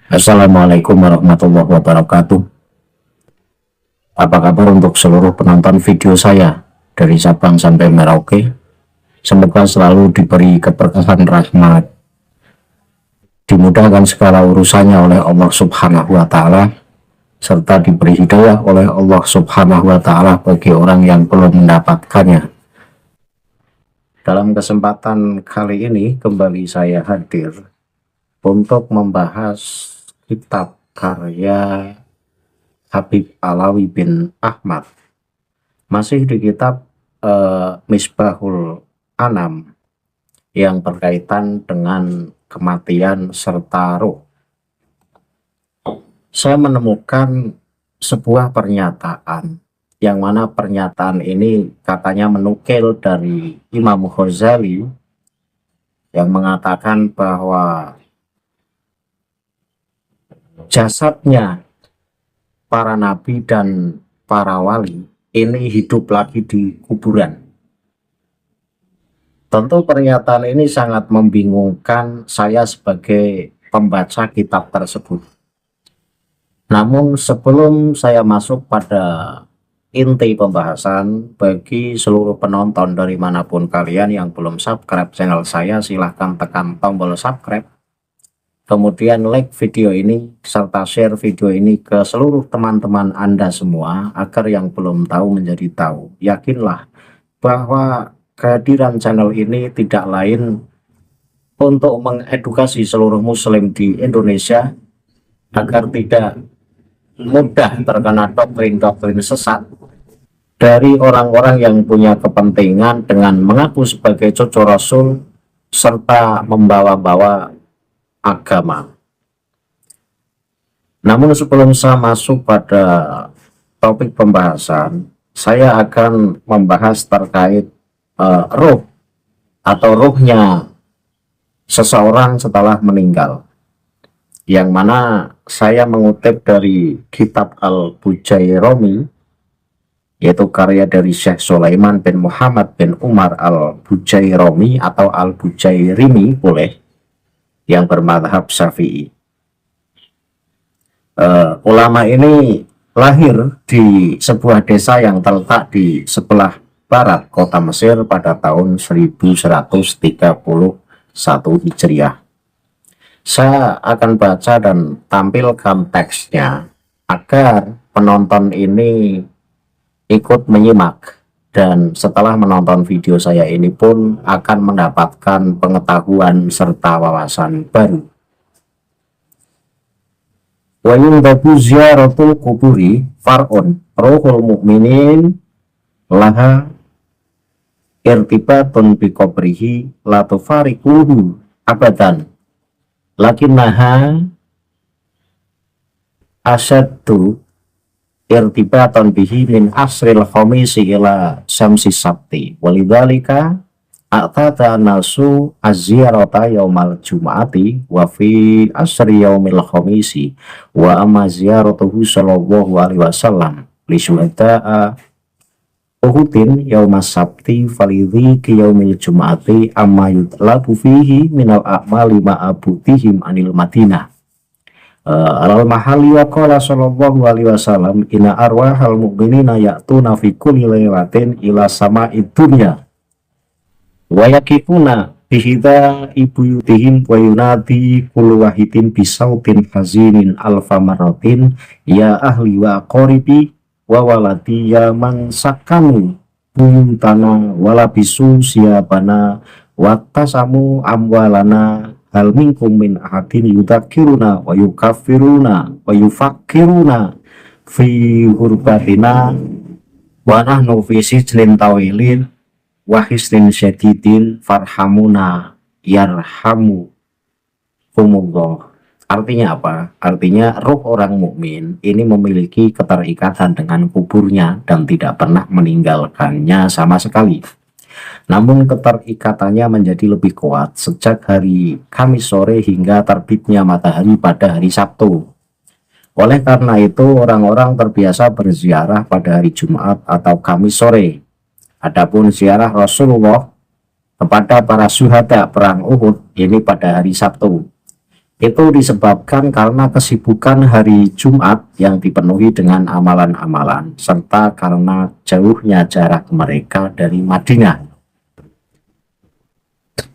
Assalamualaikum warahmatullahi wabarakatuh. Apa kabar untuk seluruh penonton video saya dari Sabang sampai Merauke? Semoga selalu diberi keberkahan rahmat, dimudahkan segala urusannya oleh Allah Subhanahu wa Ta'ala, serta diberi hidayah oleh Allah Subhanahu wa Ta'ala bagi orang yang belum mendapatkannya. Dalam kesempatan kali ini kembali saya hadir untuk membahas kitab karya Habib Alawi bin Ahmad, masih di kitab Misbahul Anam yang berkaitan dengan kematian serta roh. Saya menemukan sebuah pernyataan yang mana pernyataan ini katanya menukil dari Imam Ghazali yang mengatakan bahwa jasadnya para nabi dan para wali ini hidup lagi di kuburan. Tentu pernyataan ini sangat membingungkan saya sebagai pembaca kitab tersebut. Namun sebelum saya masuk pada inti pembahasan, bagi seluruh penonton dari manapun kalian yang belum subscribe channel saya, silahkan tekan tombol subscribe, kemudian like video ini serta share video ini ke seluruh teman-teman Anda semua agar yang belum tahu menjadi tahu. Yakinlah bahwa kehadiran channel ini tidak lain untuk mengedukasi seluruh muslim di Indonesia agar tidak mudah terkena doktrin-doktrin sesat dari orang-orang yang punya kepentingan dengan mengaku sebagai cucu Rasul serta membawa-bawa agama. Namun sebelum saya masuk pada topik pembahasan, saya akan membahas terkait roh atau rohnya seseorang setelah meninggal, yang mana saya mengutip dari kitab Al-Bujairimi, yaitu karya dari Syekh Sulaiman bin Muhammad bin Umar Al-Bujairimi atau Al-Bujairimi boleh, yang bermadhab Syafi'i. Ulama ini lahir di sebuah desa yang terletak di sebelah barat kota Mesir pada tahun 1131 Hijriah. Saya akan baca dan tampilkan teksnya agar penonton ini ikut menyimak, dan setelah menonton video saya ini pun akan mendapatkan pengetahuan serta wawasan baru. Wa yundabu ziyaratul kuburi far'un rohul mu'minin laha irtibatun biqabrihi la tufariquhu abadan lakinnaha asyaddu irtibatan bihi min asril khamisi ila syamsi sabti walidzalika a'tata nasu az-ziyarata yaumal jum'ati wa fi asri yaumil khamisi wa amma ziyaratuhu sallallahu alaihi wasallam li syuhada'a Uhudin yaumas sabti falidhi ki yaumil jum'ati amma yutlabu fihi minal a'mali ma'abutihim anil madinah alal mahali wa qala sallallahu alaihi wasallam inna arwahal mu'minina ya'tuna fi kulli lailatin ila sama'id dunya wa yakifuna bihida ibuyutihim wa yunadi kullu wahidin bisautin hazinin alfa marratin ya ahli wa qoribi wa waladi ya man sakanu buyutana wala bisu siabana watasamu amwalana hal minkum min ahadin yudakiruna wa yukafiruna wa yufakiruna fi hurbatina wa nahnu fi sijlin tawilin wa hisnin syadidin farhamuna yarhamu kumullah. Artinya apa? Artinya roh orang mukmin ini memiliki keterikatan dengan kuburnya dan tidak pernah meninggalkannya sama sekali. Namun keterikatannya menjadi lebih kuat sejak hari Kamis sore hingga terbitnya matahari pada hari Sabtu. Oleh karena itu orang-orang terbiasa berziarah pada hari Jumat atau Kamis sore. Adapun ziarah Rasulullah kepada para syuhada perang Uhud ini pada hari Sabtu. Itu disebabkan karena kesibukan hari Jumat yang dipenuhi dengan amalan-amalan, serta karena jauhnya jarak mereka dari Madinah.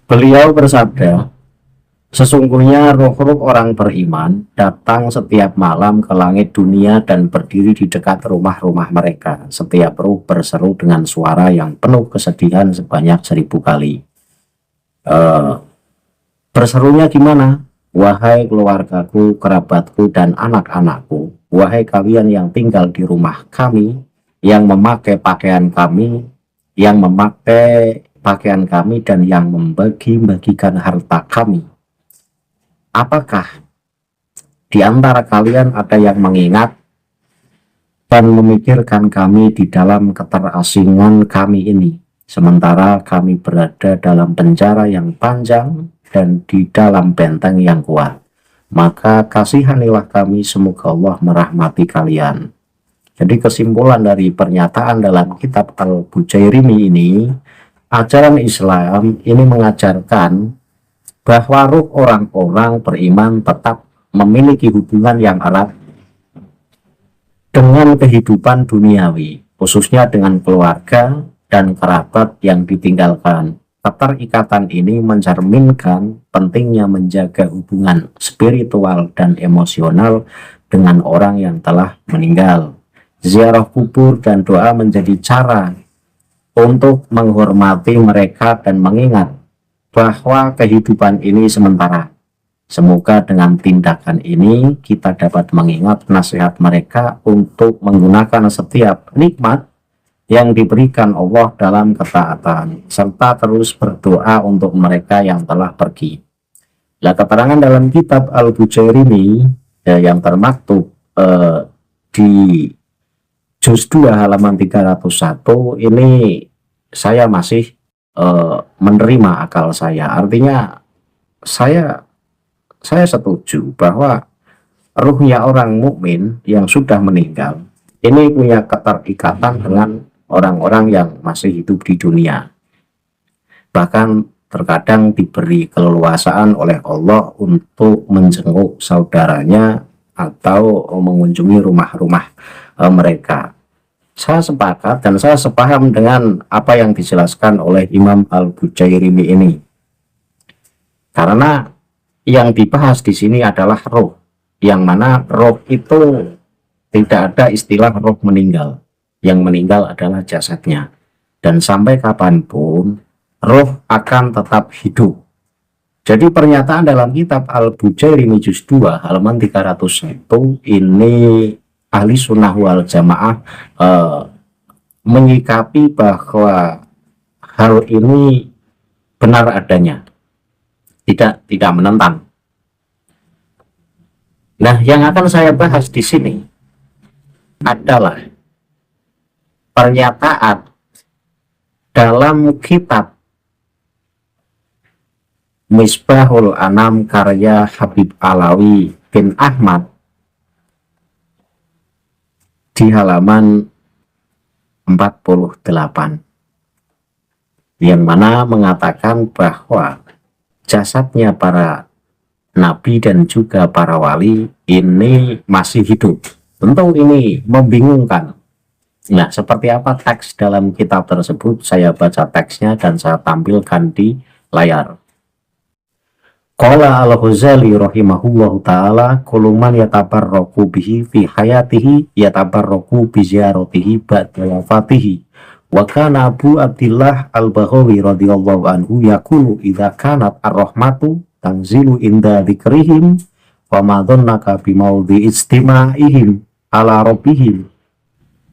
Beliau bersabda, sesungguhnya roh-roh orang beriman datang setiap malam ke langit dunia dan berdiri di dekat rumah-rumah mereka. Setiap roh berseru dengan suara yang penuh kesedihan sebanyak 1000 kali. Berserunya gimana? Wahai keluargaku, kerabatku, dan anak-anakku, wahai kalian yang tinggal di rumah kami, yang memakai pakaian kami, dan yang membagi-bagikan harta kami. Apakah di antara kalian ada yang mengingat dan memikirkan kami di dalam keterasingan kami ini, sementara kami berada dalam penjara yang panjang dan di dalam benteng yang kuat? Maka kasihanilah kami, semoga Allah merahmati kalian. Jadi kesimpulan dari pernyataan dalam kitab Al-Bujairimi ini, ajaran Islam ini mengajarkan bahwa ruh orang-orang beriman tetap memiliki hubungan yang erat dengan kehidupan duniawi, khususnya dengan keluarga dan kerabat yang ditinggalkan. Keterikatan ini mencerminkan pentingnya menjaga hubungan spiritual dan emosional dengan orang yang telah meninggal. Ziarah kubur dan doa menjadi cara untuk menghormati mereka dan mengingat bahwa kehidupan ini sementara. Semoga dengan tindakan ini kita dapat mengingat nasihat mereka untuk menggunakan setiap nikmat yang diberikan Allah dalam ketaatan, serta terus berdoa untuk mereka yang telah pergi. Nah, keterangan dalam kitab Al-Bujairimi yang termaktub di juz 2 halaman 301 ini saya masih menerima akal saya. Artinya saya setuju bahwa ruhnya orang mukmin yang sudah meninggal ini punya keterikatan dengan orang-orang yang masih hidup di dunia. Bahkan terkadang diberi keleluasaan oleh Allah untuk menjenguk saudaranya atau mengunjungi rumah-rumah mereka. Saya sepakat dan saya sepaham dengan apa yang dijelaskan oleh Imam Al-Bujairimi ini. Karena yang dibahas di sini adalah roh, yang mana roh itu tidak ada istilah roh meninggal. Yang meninggal adalah jasadnya. Dan sampai kapanpun roh akan tetap hidup. Jadi pernyataan dalam kitab Al-Bujairimi juz 2 halaman 301 ini ahli sunnah wal jamaah menyikapi bahwa hal ini benar adanya, tidak menentang. Nah, yang akan saya bahas di sini adalah pernyataan dalam kitab Misbahul Anam karya Habib Alawi bin Ahmad di halaman 48, yang mana mengatakan bahwa jasadnya para nabi dan juga para wali ini masih hidup. Tentu ini membingungkan. Nah, seperti apa teks dalam kitab tersebut? Saya baca teksnya dan saya tampilkan di layar. Qala al-Ghazali rahimahullahu ta'ala, kullu man yatabarraku bihi fi hayatihi yatabarraku bi ziyaratihi ba'da wafatihi. Wa kana Abu Abdillah al-Baghawi radhiyallahu anhu yaqulu idza kanat ar-rahmatu tanzilu inda dzikrihim wa ma dhannaka bi maudhi istima'ihim ala rabbihim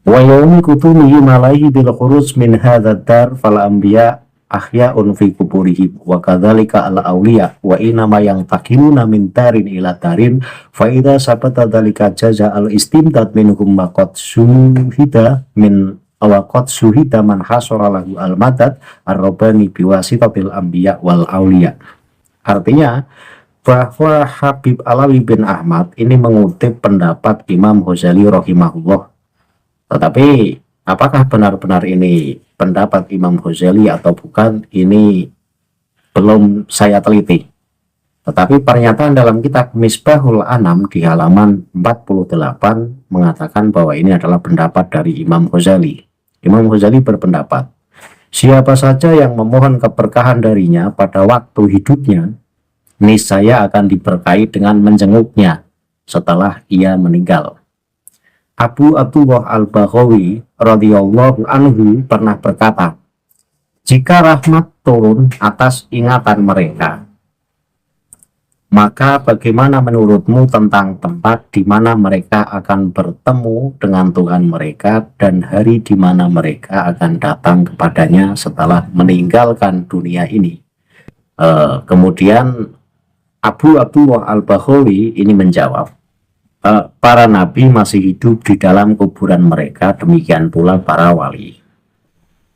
wa yawmi kutumihim alaihi bil khuruj min hadha dar fal anbiya ahya'un fi kuburihim wa kadzalika al awliya wa inama yang takiluna min tarin ila tarin fa idza sabata dzalika jaza al istimdad minhum maqad suhida min awaqad suhida man hasara lahu al madad ar-rabbani biwasitatil anbiya wal awliya. Artinya bahwa Habib Alawi bin Ahmad ini mengutip pendapat Imam Ghazali rahimahullah. Tetapi apakah benar-benar ini pendapat Imam Ghazali atau bukan, ini belum saya teliti. Tetapi pernyataan dalam kitab Misbahul Anam di halaman 48 mengatakan bahwa ini adalah pendapat dari Imam Ghazali. Imam Ghazali berpendapat, siapa saja yang memohon keberkahan darinya pada waktu hidupnya, niscaya akan diberkahi dengan menjenguknya setelah ia meninggal. Abu Abdullah Al-Baghawi radhiyallahu anhu pernah berkata, jika rahmat turun atas ingatan mereka, maka bagaimana menurutmu tentang tempat di mana mereka akan bertemu dengan Tuhan mereka dan hari di mana mereka akan datang kepadanya setelah meninggalkan dunia ini? Kemudian Abu Abdullah Al-Baghawi ini menjawab, para nabi masih hidup di dalam kuburan mereka, demikian pula para wali.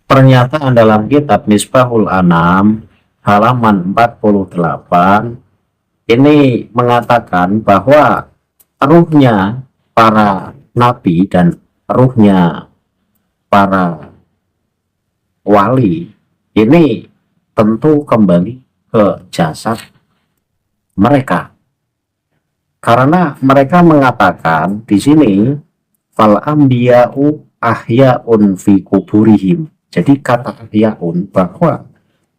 Pernyataan dalam kitab Misbahul Anam halaman 48 ini mengatakan bahwa ruhnya para nabi dan ruhnya para wali ini tentu kembali ke jasad mereka, karena mereka mengatakan di sini fal ambiya'u ahyaun fi kuburihim. Jadi kata ahyaun bahwa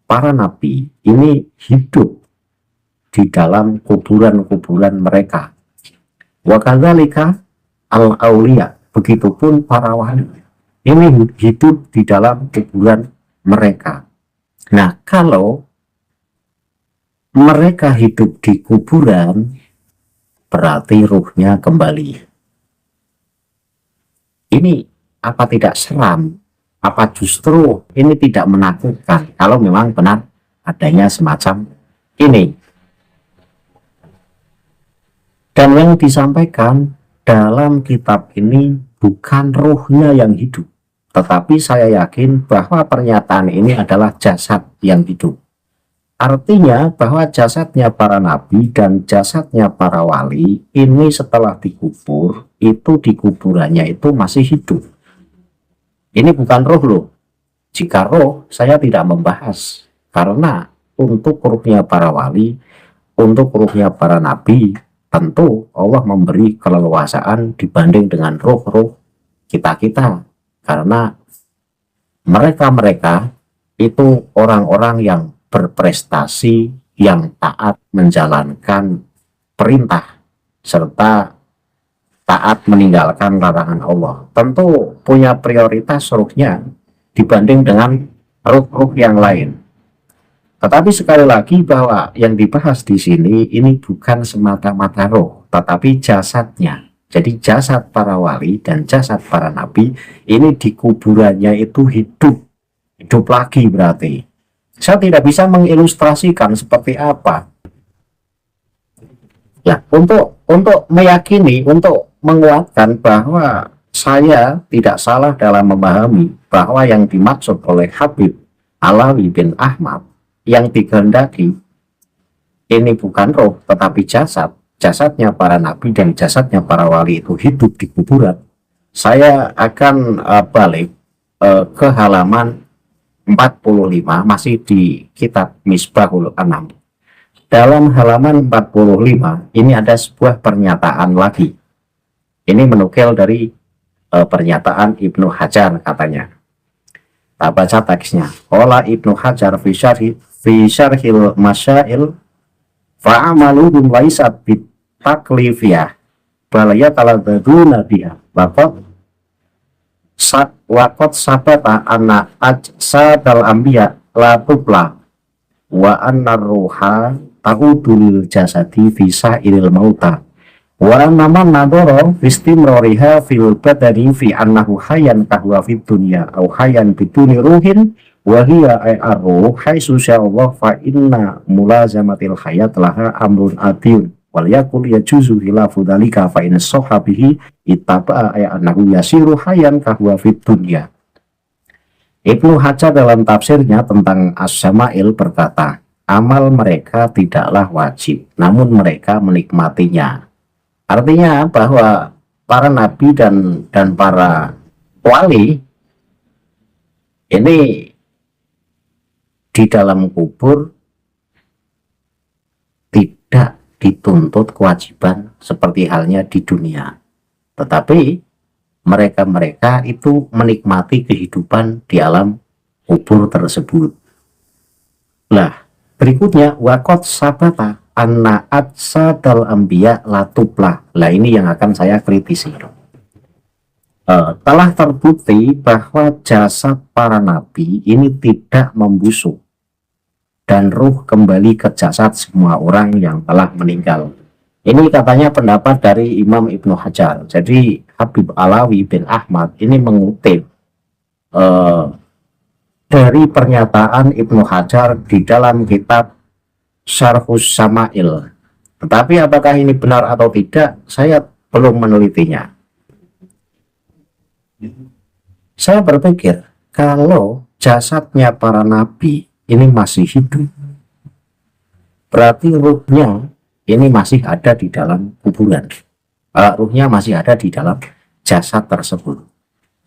para nabi ini hidup di dalam kuburan-kuburan mereka. Wa kadzalika al-auliya, begitupun para wali ini hidup di dalam kuburan mereka. Nah, kalau mereka hidup di kuburan, berarti ruhnya kembali. Ini apa tidak seram? Apa justru ini tidak menakutkan kalau memang benar adanya semacam ini? Dan yang disampaikan dalam kitab ini bukan ruhnya yang hidup, tetapi saya yakin bahwa pernyataan ini adalah jasad yang hidup. Artinya bahwa jasadnya para nabi dan jasadnya para wali ini setelah dikubur, itu di kuburannya itu masih hidup. Ini bukan roh loh. Jika roh, saya tidak membahas. Karena untuk ruhnya para wali, untuk ruhnya para nabi, tentu Allah memberi keleluasaan dibanding dengan roh-roh kita-kita. Karena mereka-mereka itu orang-orang yang berprestasi, yang taat menjalankan perintah, serta taat meninggalkan larangan Allah. Tentu punya prioritas ruhnya dibanding dengan ruh-ruh yang lain. Tetapi sekali lagi bahwa yang dibahas di sini ini bukan semata-mata roh, tetapi jasadnya. Jadi jasad para wali dan jasad para nabi ini di kuburannya itu hidup lagi berarti. Saya tidak bisa mengilustrasikan seperti apa. Ya, untuk meyakini, untuk menguatkan bahwa saya tidak salah dalam memahami bahwa yang dimaksud oleh Habib Alawi bin Ahmad yang dikehendaki ini bukan roh tetapi jasad, jasadnya para nabi dan jasadnya para wali itu hidup di kuburan. Saya akan balik ke halaman 45, masih di kitab Misbahul Anam. Dalam halaman 45 ini ada sebuah pernyataan lagi. Ini menukil dari pernyataan Ibnu Hajar katanya. Tak baca teksnya. Qala Ibnu Hajar fi syarhil masyail fa'amaluhum laisat bitaklifiyah bal yataladaduna biha waqad sabata anna ajsadal anbiya la tubla wa anna ruha ta'udul jasadi fi sa'iril mauta wa naman nadoro istimroriha fil badani fi annahu hayyan kahwa fid dunya au hayyan biduni ruhin wa hiya ar-ruh haitsu sya'allah fa inna mulazamatil hayat laha amrun adiyun wal yakul yajuzu khilafu dzalika fa in sahabihi ittaba annahu yasiru hayyan kahwa fid dunya. Ibnu Hajar dalam tafsirnya tentang As-Sama'il berkata, amal mereka tidaklah wajib, namun mereka menikmatinya. Artinya bahwa para nabi dan para wali ini di dalam kubur dituntut kewajiban seperti halnya di dunia. Tetapi mereka-mereka itu menikmati kehidupan di alam kubur tersebut. Nah, berikutnya wakot sabata anna adsadal ambiya latuplah. Lah ini yang akan saya kritisi. Telah terbukti bahwa jasad para nabi ini tidak membusuk dan ruh kembali ke jasad semua orang yang telah meninggal. Ini katanya pendapat dari Imam Ibnu Hajar. Jadi Habib Alawi bin Ahmad ini mengutip dari pernyataan Ibnu Hajar di dalam kitab Syarhus Sama'il. Tetapi apakah ini benar atau tidak, saya belum menelitinya. Saya berpikir, kalau jasadnya para nabi ini masih hidup, berarti ruhnya ini masih ada di dalam kuburan. Ruhnya masih ada di dalam jasad tersebut.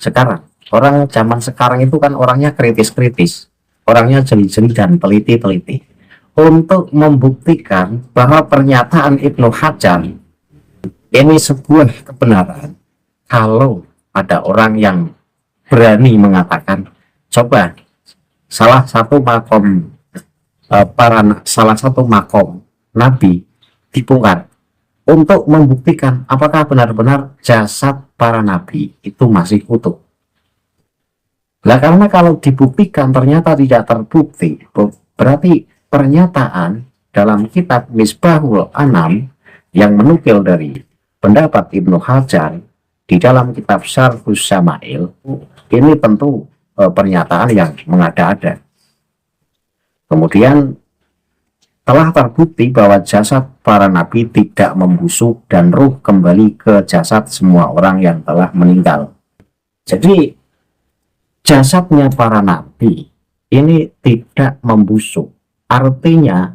Sekarang, orang zaman sekarang itu kan orangnya kritis-kritis, orangnya jeli-jeli dan teliti-teliti. Untuk membuktikan bahwa pernyataan Ibnu Hajar ini sebuah kebenaran, kalau ada orang yang berani mengatakan, coba salah satu makom nabi dibongkar untuk membuktikan apakah benar-benar jasad para nabi itu masih utuh. Nah, karena kalau dibuktikan ternyata tidak terbukti, berarti pernyataan dalam kitab Misbahul Anam yang menukil dari pendapat Ibnu Hajar di dalam kitab Syarhus Sama'il ini tentu pernyataan yang mengada-ada. Kemudian telah terbukti bahwa jasad para nabi tidak membusuk dan ruh kembali ke jasad semua orang yang telah meninggal. Jadi jasadnya para nabi ini tidak membusuk. Artinya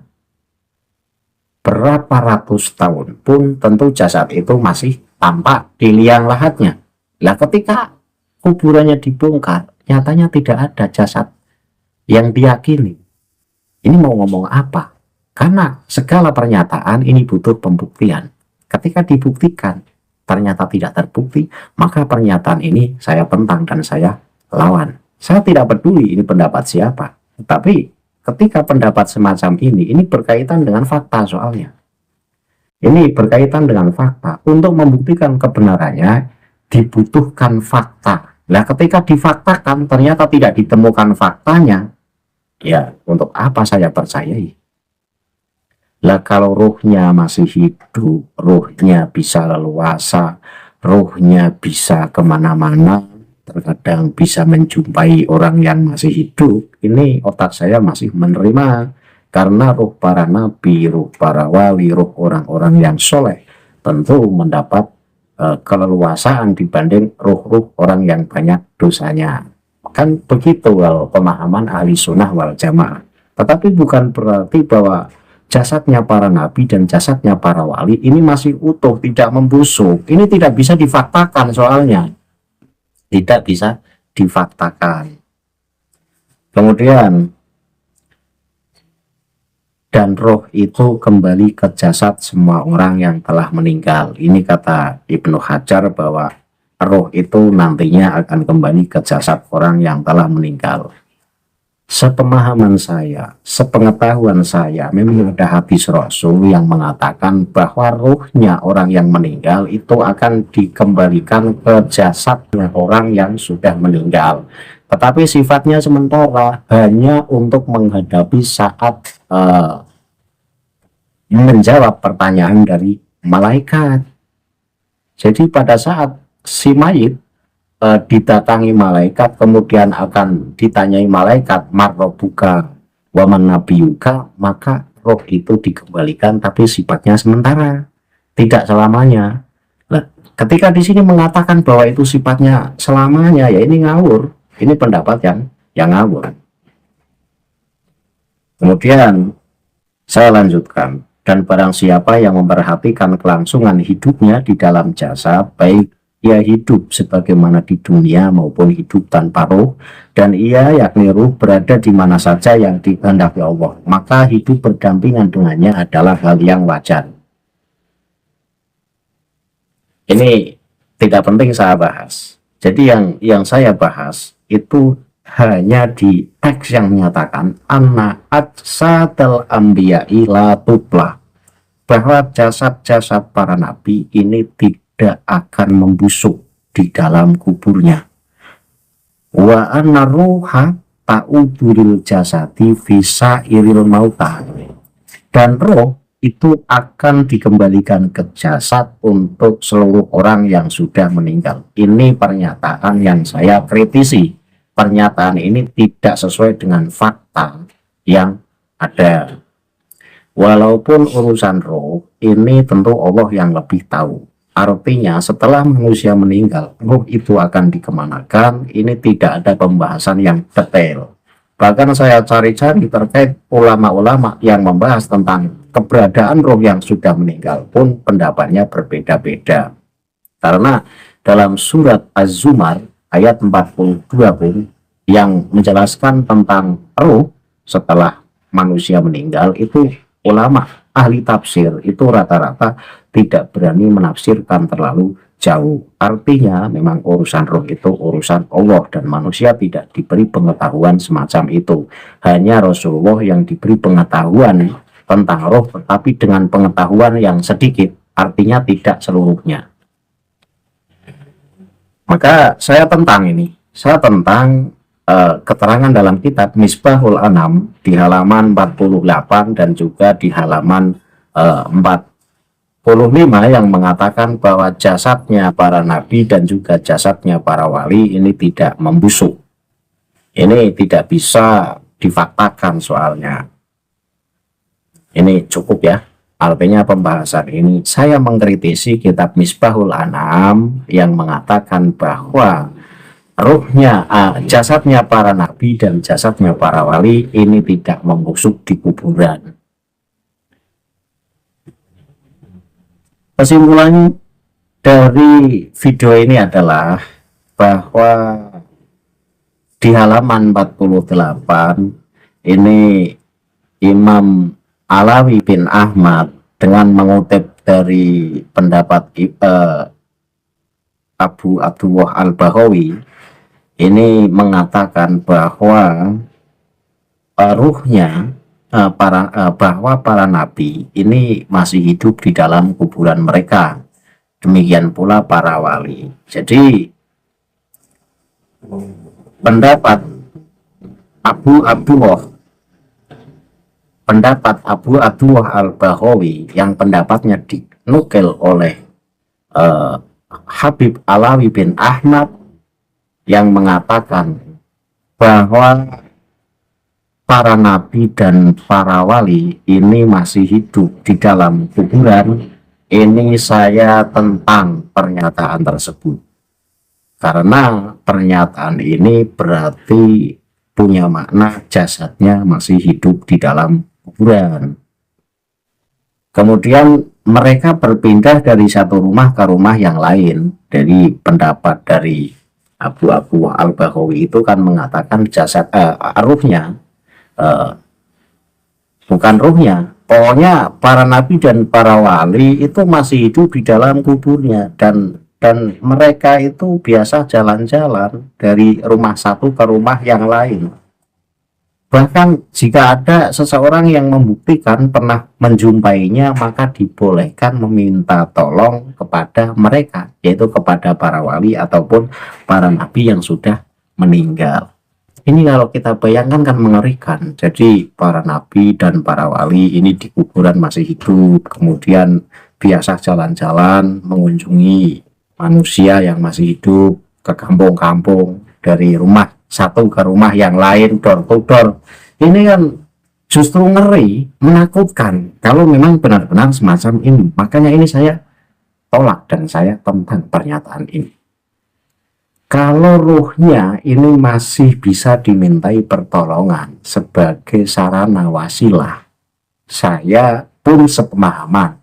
berapa ratus tahun pun tentu jasad itu masih tampak di liang lahatnya. Lah ketika kuburannya dibongkar, nyatanya tidak ada jasad yang diyakini. Ini mau ngomong apa? Karena segala pernyataan ini butuh pembuktian. Ketika dibuktikan ternyata tidak terbukti, maka pernyataan ini saya tentang dan saya lawan. Saya tidak peduli ini pendapat siapa, tapi ketika pendapat semacam ini berkaitan dengan fakta soalnya. Ini berkaitan dengan fakta. Untuk membuktikan kebenarannya dibutuhkan fakta. Nah, ketika difaktakan ternyata tidak ditemukan faktanya, ya untuk apa saya percayai? Lah kalau ruhnya masih hidup, ruhnya bisa leluasa, ruhnya bisa kemana-mana, terkadang bisa menjumpai orang yang masih hidup, ini otak saya masih menerima, karena ruh para nabi, ruh para wali, ruh orang-orang yang soleh tentu mendapat keleluasaan dibanding ruh-ruh orang yang banyak dosanya. Kan begitu pemahaman ahli sunnah wal jamaah. Tetapi bukan berarti bahwa jasadnya para nabi dan jasadnya para wali ini masih utuh, tidak membusuk. Ini tidak bisa difaktakan soalnya. Tidak bisa difaktakan. Kemudian, dan roh itu kembali ke jasad semua orang yang telah meninggal. Ini kata Ibnu Hajar bahwa roh itu nantinya akan kembali ke jasad orang yang telah meninggal. Sepemahaman saya, sepengetahuan saya, memang ada hadis Rasul yang mengatakan bahwa ruhnya orang yang meninggal itu akan dikembalikan ke jasadnya orang yang sudah meninggal. Tetapi sifatnya sementara, hanya untuk menghadapi saat menjawab pertanyaan dari malaikat. Jadi pada saat si mayit didatangi malaikat, kemudian akan ditanyai malaikat marrobuka waman nabiyuka, maka roh itu dikembalikan, tapi sifatnya sementara, tidak selamanya. Nah, ketika di sini mengatakan bahwa itu sifatnya selamanya, ya ini ngawur. Ini pendapat yang ngawur. Kemudian saya lanjutkan, dan barang siapa yang memperhatikan kelangsungan hidupnya di dalam jasad, baik ia hidup sebagaimana di dunia maupun hidup tanpa roh, dan ia yakni ruh berada di mana saja yang dikehendaki Allah, maka hidup berdampingan dengannya adalah hal yang wajar. Ini tidak penting saya bahas. Jadi yang saya bahas itu hanya di teks yang menyatakan anna ajsadal anbiya'i la tubla, bahwa jasad-jasad para nabi ini tidak akan membusuk di dalam kuburnya. Wa anna ruha ta'uduril jasadi visa iril mauta, dan roh itu akan dikembalikan ke jasad untuk seluruh orang yang sudah meninggal. Ini pernyataan yang saya kritisi. Pernyataan ini tidak sesuai dengan fakta yang ada. Walaupun urusan roh ini tentu Allah yang lebih tahu. Artinya setelah manusia meninggal, roh itu akan dikemanakan. Ini tidak ada pembahasan yang detail. Bahkan saya cari-cari terkait ulama-ulama yang membahas tentang keberadaan roh yang sudah meninggal pun pendapatnya berbeda-beda. Karena dalam surat Az-Zumar ayat 42 pun yang menjelaskan tentang roh setelah manusia meninggal, itu ulama ahli tafsir itu rata-rata tidak berani menafsirkan terlalu jauh. Artinya memang urusan roh itu urusan Allah dan manusia tidak diberi pengetahuan semacam itu. Hanya Rasulullah yang diberi pengetahuan tentang roh, tetapi dengan pengetahuan yang sedikit, artinya tidak seluruhnya. Maka saya tentang keterangan dalam kitab Misbahul Anam di halaman 48 dan juga di halaman 45 yang mengatakan bahwa jasadnya para nabi dan juga jasadnya para wali ini tidak membusuk. Ini tidak bisa difaktakan soalnya. Ini cukup ya. Artinya pembahasan ini saya mengkritisi kitab Misbahul Anam yang mengatakan bahwa ruhnya, jasadnya para nabi dan jasadnya para wali ini tidak membusuk di kuburan. Kesimpulan dari video ini adalah bahwa di halaman 48 ini Imam Alawi bin Ahmad dengan mengutip dari pendapat Abu Abdullah Al-Baghawi ini mengatakan bahwa ruhnya bahwa para nabi ini masih hidup di dalam kuburan mereka, demikian pula para wali. Jadi pendapat Abu Abdullah Al-Baghawi yang pendapatnya dinukil oleh Habib Alawi bin Ahmad yang mengatakan bahwa para nabi dan para wali ini masih hidup di dalam kuburan. Ini saya tentang pernyataan tersebut, karena pernyataan ini berarti punya makna jasadnya masih hidup di dalam kuburan. Kemudian mereka berpindah dari satu rumah ke rumah yang lain. Dari pendapat dari Abu Al-Baghawi itu kan mengatakan jasad ruhnya, bukan ruhnya, pokoknya para nabi dan para wali itu masih hidup di dalam kuburnya, dan mereka itu biasa jalan-jalan dari rumah satu ke rumah yang lain. Bahkan jika ada seseorang yang membuktikan pernah menjumpainya, maka dibolehkan meminta tolong kepada mereka, yaitu kepada para wali ataupun para nabi yang sudah meninggal. Ini kalau kita bayangkan kan mengerikan. Jadi para nabi dan para wali ini di kuburan masih hidup, kemudian biasa jalan-jalan mengunjungi manusia yang masih hidup ke kampung-kampung, dari rumah satu ke rumah yang lain, door to door. Ini kan justru ngeri, menakutkan kalau memang benar-benar semacam ini. Makanya ini saya tolak dan saya tentang pernyataan ini. Kalau ruhnya ini masih bisa dimintai pertolongan sebagai sarana wasilah, saya pun sepemahaman.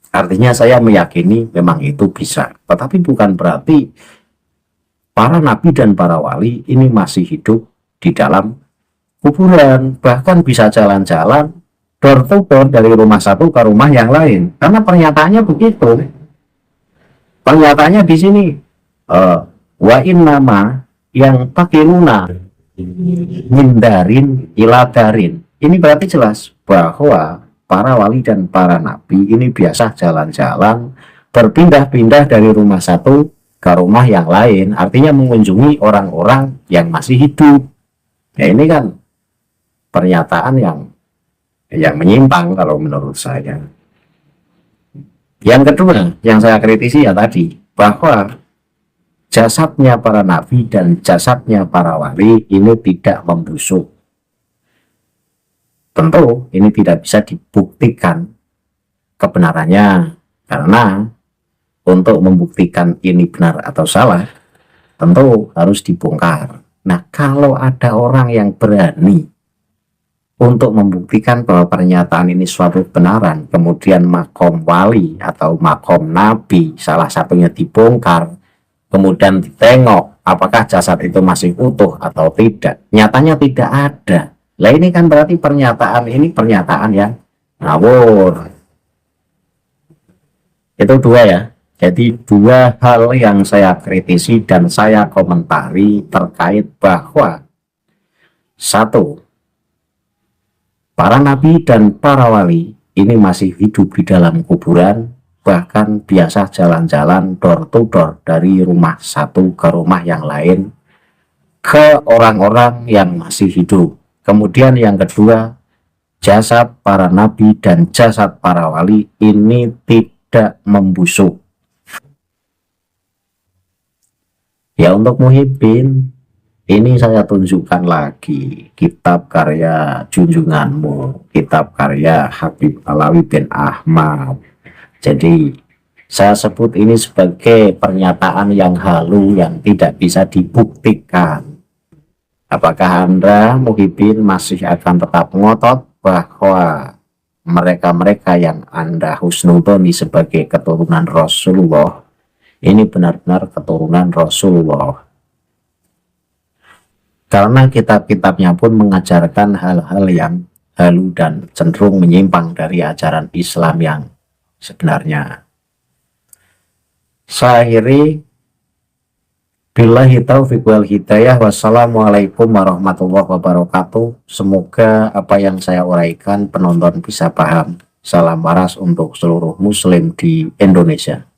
Artinya saya meyakini memang itu bisa. Tetapi bukan berarti para nabi dan para wali ini masih hidup di dalam kuburan. Bahkan bisa jalan-jalan door to door dari rumah satu ke rumah yang lain. Karena pernyataannya begitu. Pernyataannya di sini wa nama yang takiluna hindarin iladarin. Ini berarti jelas bahwa para wali dan para nabi ini biasa jalan-jalan berpindah-pindah dari rumah satu ke rumah yang lain, artinya mengunjungi orang-orang yang masih hidup. Ya ini kan pernyataan yang menyimpang kalau menurut saya. Yang kedua yang saya kritisi ya tadi, bahwa jasadnya para nabi dan jasadnya para wali ini tidak membusuk. Tentu ini tidak bisa dibuktikan kebenarannya, karena untuk membuktikan ini benar atau salah tentu harus dibongkar. Nah, kalau ada orang yang berani untuk membuktikan bahwa pernyataan ini suatu kebenaran, kemudian makom wali atau makom nabi salah satunya dibongkar, kemudian ditengok apakah jasad itu masih utuh atau tidak, nyatanya tidak ada. Lah ini kan berarti pernyataan ini pernyataan yang ngawur. Itu dua ya. Jadi dua hal yang saya kritisi dan saya komentari terkait bahwa satu, para nabi dan para wali ini masih hidup di dalam kuburan, bahkan biasa jalan-jalan door to door dari rumah satu ke rumah yang lain ke orang-orang yang masih hidup. Kemudian yang kedua, jasad para nabi dan jasad para wali ini tidak membusuk. Ya, untuk Muhyiddin ini saya tunjukkan lagi kitab karya junjunganmu, kitab karya Habib Alawi bin Ahmad. Jadi saya sebut ini sebagai pernyataan yang halu yang tidak bisa dibuktikan. Apakah Anda Muhyiddin masih akan tetap ngotot bahwa mereka-mereka yang Anda husnudoni sebagai keturunan Rasulullah ini benar-benar keturunan Rasulullah? Karena kitab-kitabnya pun mengajarkan hal-hal yang halu dan cenderung menyimpang dari ajaran Islam yang sebenarnya. Saya akhiri, billahi taufiq wal hidayah. Wassalamualaikum warahmatullahi wabarakatuh. Semoga apa yang saya uraikan penonton bisa paham. Salam waras untuk seluruh muslim di Indonesia.